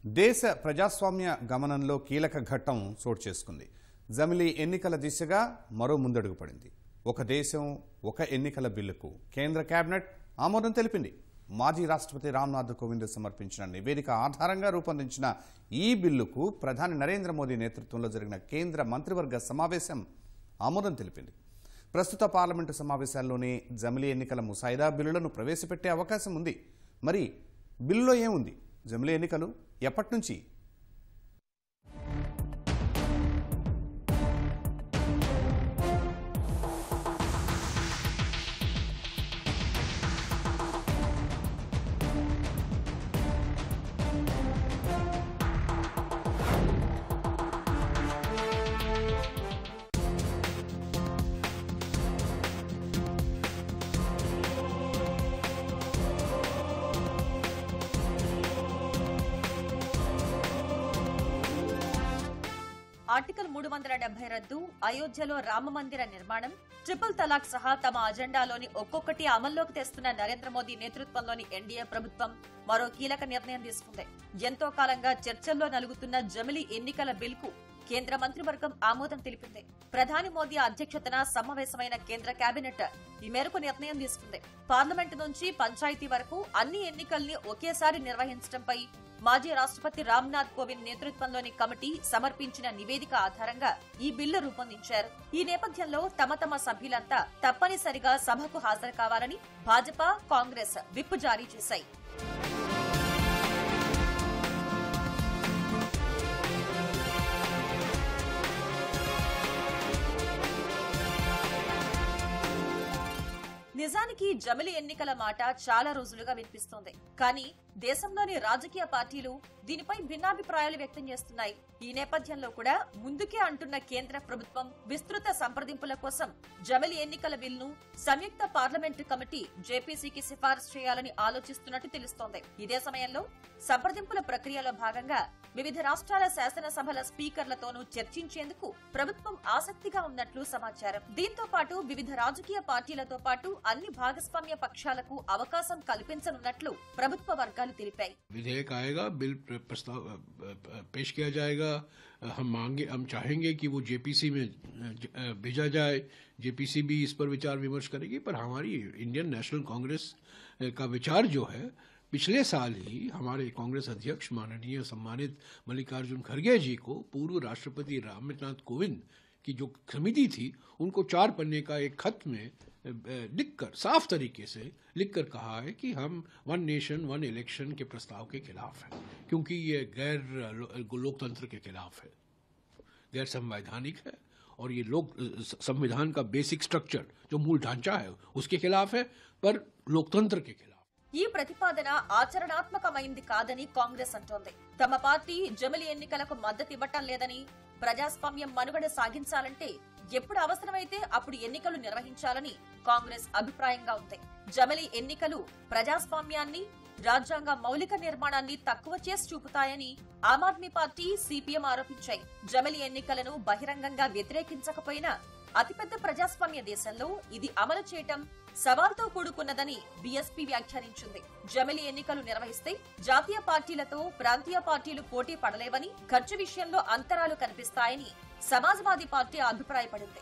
దేశ ప్రజాస్వామ్య గమనంలో కీలక ఘట్టం చోటు చేసుకుంది. జమిలీ ఎన్నికల దిశగా మరో ముందడుగు పడింది. ఒక దేశం ఒక ఎన్నికల బిల్లుకు కేంద్ర కేబినెట్ ఆమోదం తెలిపింది. మాజీ రాష్ట్రపతి రామ్నాథ్ కోవింద్ సమర్పించిన నివేదిక ఆధారంగా రూపొందించిన ఈ బిల్లుకు ప్రధాని నరేంద్ర మోదీ నేతృత్వంలో జరిగిన కేంద్ర మంత్రివర్గ సమావేశం ఆమోదం తెలిపింది. ప్రస్తుత పార్లమెంటు సమావేశాల్లోనే జమిలీ ఎన్నికల ముసాయిదా బిల్లులను ప్రవేశపెట్టే అవకాశం ఉంది. మరి బిల్లులో ఏముంది? జమిలీ ఎన్నికలు ఎప్పటి నుంచి? ఆర్టికల్ 370 రద్దు, అయోధ్యలో రామమందిర నిర్మాణం, ట్రిపుల్ తలాక్ సహా తమ అజెండాలోని ఒక్కొక్కటి అమల్లోకి తెస్తున్న నరేంద్ర మోదీ నేతృత్వంలోని ఎన్డీఏ ప్రభుత్వం మరో కీలక నిర్ణయం తీసుకుంది. ఎంతో కాలంగా చర్చల్లో నలుగుతున్న జమిలీ ఎన్నికల బిల్కు కేంద్ర మంత్రివర్గం ఆమోదం తెలిపింది. ప్రధాని మోదీ అధ్యక్షతన సమావేశమైన కేంద్ర కేబినెట్ ఈ మేరకు నిర్ణయం తీసుకుంది. పార్లమెంటు నుంచి పంచాయతీ వరకు అన్ని ఎన్నికల్ని ఒకేసారి నిర్వహించడంపై మాజీ రాష్ట్రపతి రామ్నాథ్ కోవింద్ నేతృత్వంలోని కమిటీ సమర్పించిన నివేదిక ఆధారంగా ఈ బిల్లు రూపొందించారు. ఈ నేపథ్యంలో తమ సభ్యులంతా తప్పనిసరిగా సభకు హాజరు కావాలని భాజపా, కాంగ్రెస్ విప్ జారీ చేశాయి. నిజానికి జమిలీ ఎన్నికల మాట చాలా రోజులుగా వినిపిస్తోంది. కానీ దేశంలోని రాజకీయ పార్టీలు దీనిపై భిన్నాభిప్రాయాలు వ్యక్తం చేస్తున్నాయి. ఈ నేపథ్యంలో కూడా ముందుకే అంటున్న కేంద్ర ప్రభుత్వం విస్తృత సంప్రదింపుల కోసం జమిలీ ఎన్నికల బిల్లును సంయుక్త పార్లమెంటు కమిటీ జేపీసీకి సిఫారసు చేయాలని ఆలోచిస్తున్నట్టు తెలుస్తోంది. ఇదే సమయంలో సంప్రదింపుల ప్రక్రియలో భాగంగా వివిధ రాష్ట్రాల శాసనసభల స్పీకర్లతోనూ చర్చించేందుకు ప్రభుత్వం ఆసక్తిగా ఉన్నట్లు సమాచారం. దీంతో పాటు వివిధ రాజకీయ పార్టీలతో పాటు అన్ని భాగస్వామ్య పక్షాలకు అవకాశం కల్పించనున్నట్లు ప్రభుత్వ వర్గాలు తెలిపాయి. विधेयक आएगा, बिल प्रस्ताव पेश किया जाएगा. हम चाहेंगे कि वो जेपीसी में भेजा जाए. जेपीसी भी इस पर विचार विमर्श करेगी. पर हमारी इंडियन नेशनल कांग्रेस का विचार जो है, पिछले साल ही हमारे कांग्रेस अध्यक्ष माननीय सम्मानित मल्लिकार्जुन खड़गे जी को पूर्व राष्ट्रपति रामनाथ कोविंद की जो समिति थी, उनको 4 पन्ने का एक खत में लिखकर, साफ तरीके से लिखकर कहा है कि हम वन नेशन वन इलेक्शन के प्रस्ताव के खिलाफ हैं, क्योंकि ये गैर लोकतंत्र के खिलाफ है, गैर संवैधानिक है और ये लोक संविधान का बेसिक स्ट्रक्चर जो मूल ढांचा है उसके खिलाफ है, पर लोकतंत्र के खिलाफ. ఈ ప్రతిపాదన ఆచరణాత్మకమైంది కాదని కాంగ్రెస్ అంటోంది. తమ పార్టీ జమిలీ ఎన్నికలకు మద్దతివ్వటం లేదని, ప్రజాస్వామ్యం మనుగడ సాగించాలంటే ఎప్పుడు అవసరమైతే అప్పుడు ఎన్నికలు నిర్వహించాలని కాంగ్రెస్ అభిప్రాయంగా ఉంది. జమిలీ ఎన్నికలు ప్రజాస్వామ్యాన్ని, రాజ్యాంగ మౌలిక నిర్మాణాన్ని తక్కువ చేసి చూపుతాయని ఆమ్ ఆద్మీ పార్టీ, సిపిఎం ఆరోపించాయి. జమిలీ ఎన్నికలను బహిరంగంగా వ్యతిరేకించకపోయినా అతిపెద్ద ప్రజాస్వామ్య దేశంలో ఇది అమలు చేయటం సవాల్తో కూడుకున్నదని బీఎస్పీ వ్యాఖ్యానించింది. జమిలీ ఎన్నికలు నిర్వహిస్తే జాతీయ పార్టీలతో ప్రాంతీయ పార్టీలు పోటీ పడలేవని, ఖర్చు విషయంలో అంతరాలు కనిపిస్తాయని సమాజ్వాదీ పార్టీ అభిప్రాయపడింది.